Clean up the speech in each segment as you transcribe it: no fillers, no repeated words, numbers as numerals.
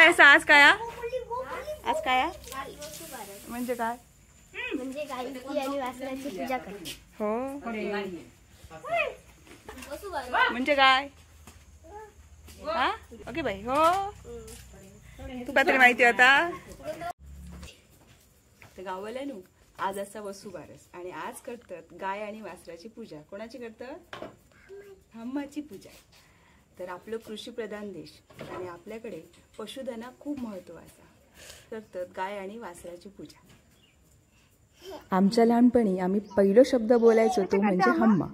काय असं आज काय आज काय म्हणजे काय म्हणजे गाईची आणि वासराची पूजा करणे. हो म्हणजे काय हा ओके बाई हो तुका तरी माहिती आता गावाला नु आज असा वसुबारस आणि आज करतात गाय आणि वासराची पूजा. कोणाची करतात हम्माची पूजा. तर आपलं कृषीप्रधान देश आणि आपल्याकडे पशुधना खूप महत्व असा करतात गाय आणि वासराची पूजा. आमच्या लहानपणी आम्ही पहिलो शब्द बोलायचो तो म्हणजे हम्मा.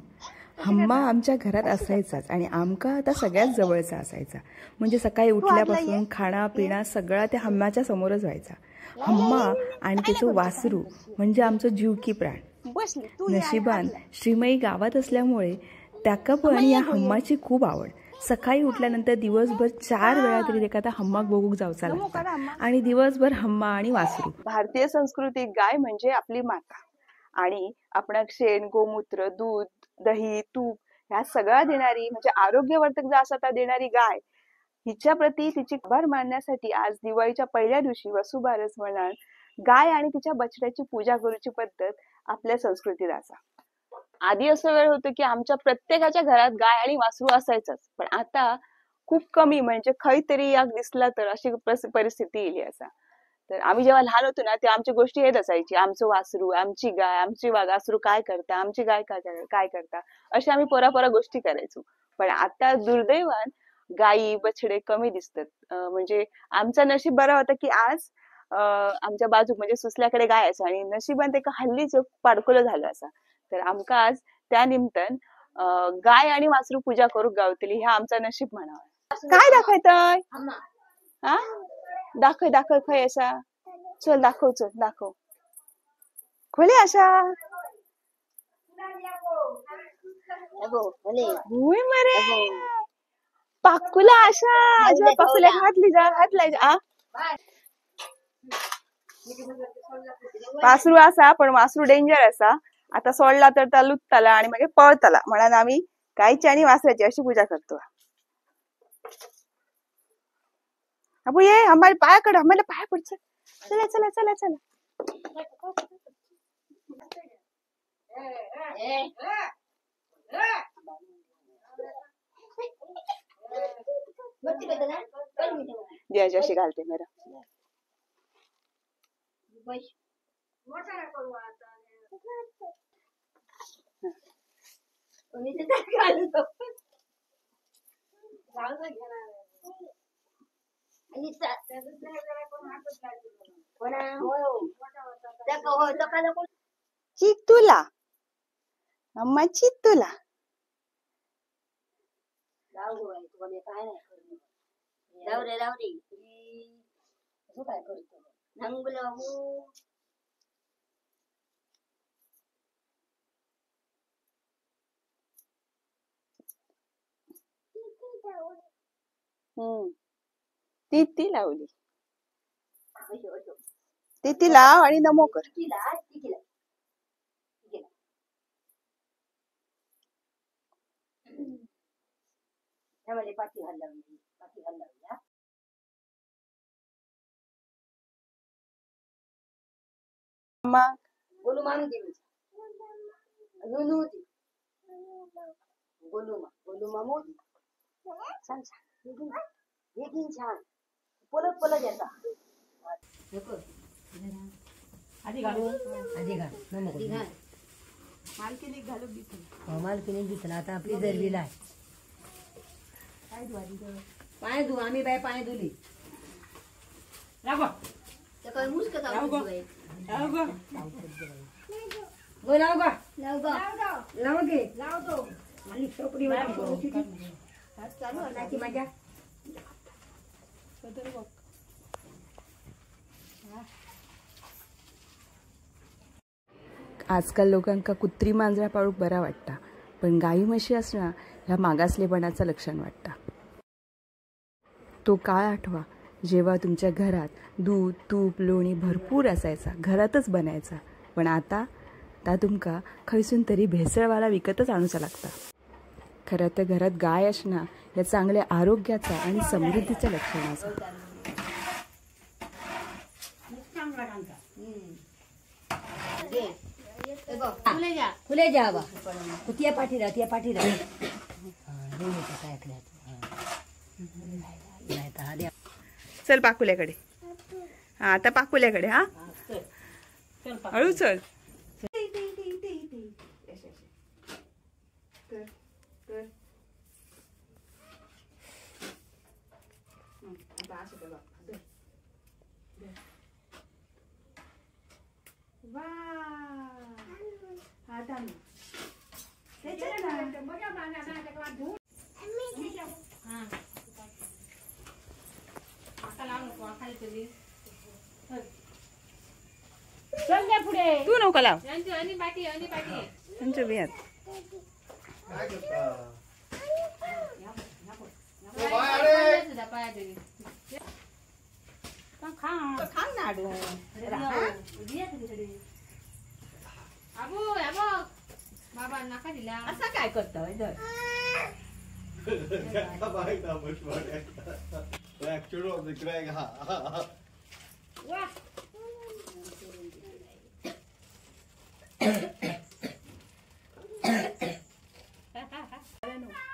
हम्मा आमच्या घरात असायचाच आणि आमका आता सगळ्यात जवळचा असायचा. म्हणजे सकाळी उठल्यापासून खाणं पिणं सगळा त्या हम्माच्या समोरच व्हायचा. हम्मा आणि त्याचं वासरू म्हणजे आमचं जीव की प्राण. नशिबान श्रीमयी गावात असल्यामुळे त्याका पण या हम्माची खूप आवड. सकाळी उठल्यानंतर दिवसभर 4 वेळा तरी एखादा हम्माक बघूक जाऊचा लागता आणि दिवसभर हम्मा आणि वासरू. भारतीय संस्कृतीत गाय म्हणजे आपली माता आणि आपणाक शेण गोमूत्र दूध दही तूप ह्या सगळा देणारी म्हणजे आरोग्यवर्धक जा असा देणारी गाय हिच्या प्रती तिची आभार मानण्यासाठी आज दिवाळीच्या पहिल्या दिवशी वसुबारस म्हणून गाय आणि तिच्या बछड्याची पूजा करूची पद्धत आपल्या संस्कृतीत असा. आधी असं वेळ होतं की आमच्या प्रत्येकाच्या घरात गाय आणि वासरू असायचंच पण आता खूप कमी म्हणजे खै तरी याक दिसला तर अशी परिस्थिती येईल असा. तर आम्ही जेव्हा लहान होतो ना तेव्हा आमची गोष्टी हेच असायची आमचं वासरू आमची गाय आमची वासरू काय करता आमची गाय काय करता अशी आम्ही पोरा गोष्टी करायचो. पण आता दुर्दैवान गायी बछडे कमी दिसतात. म्हणजे आमचा नशीब बरा होता की आज आमच्या बाजू म्हणजे सुसल्याकडे गाय असा आणि नशिबान ते हल्लीच पाडकुलं झालं असा. तर आमका आज त्या निमतान गाय आणि वासरू पूजा करू गावतली ह्या आमचा नशीब म्हणावा. काय दाखवतय हा दाखव दाखव खय असा चल दाखव खोले अशा भुई मरे पाकुला अशा पाकुल्या हातली वासरू असा पण वासरू डेंजर असा. आता सोडला तर त्या लुटताला आणि मग पळताला म्हणून आम्ही गायची आणि वासराची अशी पूजा करतो. अबू ये आम्हाला पायाकडे आम्हाला पाया पडचं चला चला चला चला. द्यायची अशी घालते मेरा चित्तूला अम्मा चित्तूला काय करतो ती लावली ती लाव आणि नमो कर. पाठी हल्लावली बोलू मानू दे बोलू मामू छान छान पलत येतात आधी मालकीने घालू दिसली मालकीने दिसला आता आपली जरवीला आहे. पाय धु आम्ही बाय पाय धुली आजकाल लोकांका कुत्री मांजरा पाळूक बरा वाटता पण गाई म्हशी असणं ह्या मागासलेपणाचं लक्षण वाटतं. तो काळ आठवा जेव्हा तुमच्या घरात दूध तूप लोणी भरपूर असायचा घरातच बनायचा. पण आता तुमका खैसून तरी भेसळवाला विकतच आणूचा लागता. खरं तर घरात गाय असणं या चांगल्या आरोग्याचा आणि समृद्धीचं लक्षण असतं. खुले जा बा कुतिया पाठी राह त्या पाठी राह चल पाकुल्याकडे. हा आता पाकुल्याकडे. हा हळू चल. तू नको लाव त्यांच्या बियात. बाबा नका दिला असं काय करतोय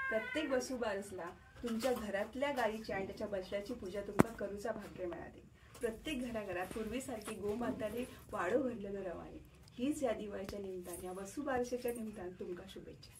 प्रत्येक वसुबारसला तुमच्या घरातल्या गाईची आणि त्याच्या बछड्याची पूजा तुमका करूचा भाग्य मिळाले. प्रत्येक घराघरात पूर्वीसारखी गोमाताने वाडो भरलेलं रवाने. हीच या दिवाळीच्या निमित्ताने या वसुबारसेच्या निमित्ताने तुमका शुभेच्छा.